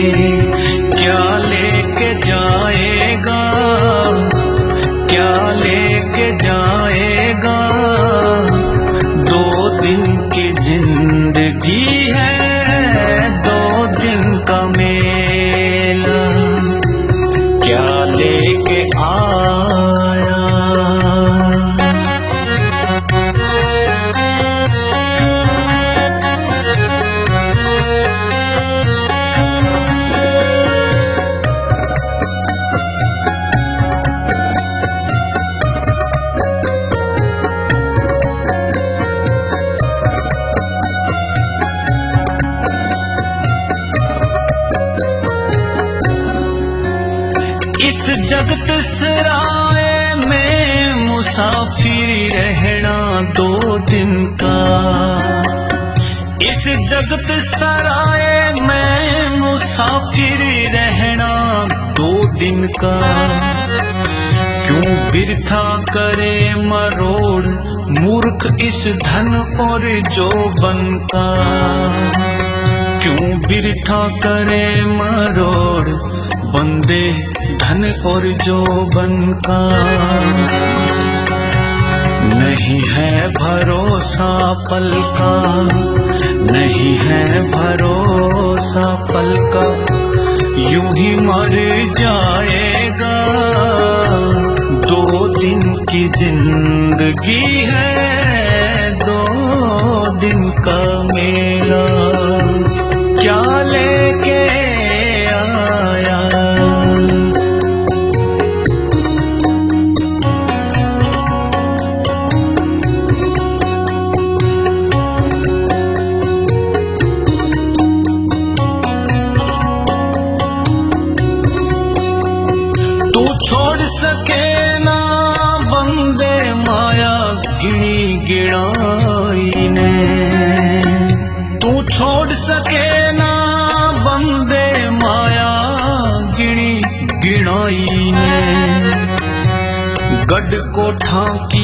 क्या लेके जाएगा, क्या लेके जाएगा। 2 दिन की जिंदगी है, 2 दिन का मेला, क्या लेके आया। इस जगत सराय में मुसाफिर रहना 2 दिन का, इस जगत सराय में मुसाफिर रहना 2 दिन का। क्यों बिरथा करे मरोड़ मूर्ख इस धन और जोबन का, क्यों बिरथा करे मरोड़ बंदे धन और जोबन का। नहीं है भरोसा पल का, नहीं है भरोसा पल का, यूं ही मर जाएगा। 2 दिन की जिंदगी है, 2 दिन का मेला, क्या लेके आया। तू छोड़ सके ना बंदे माया गिनी गिनाई ने, तू छोड़ सके ना बंदे माया गिनी गिनाई ने। गढ़ कोठा की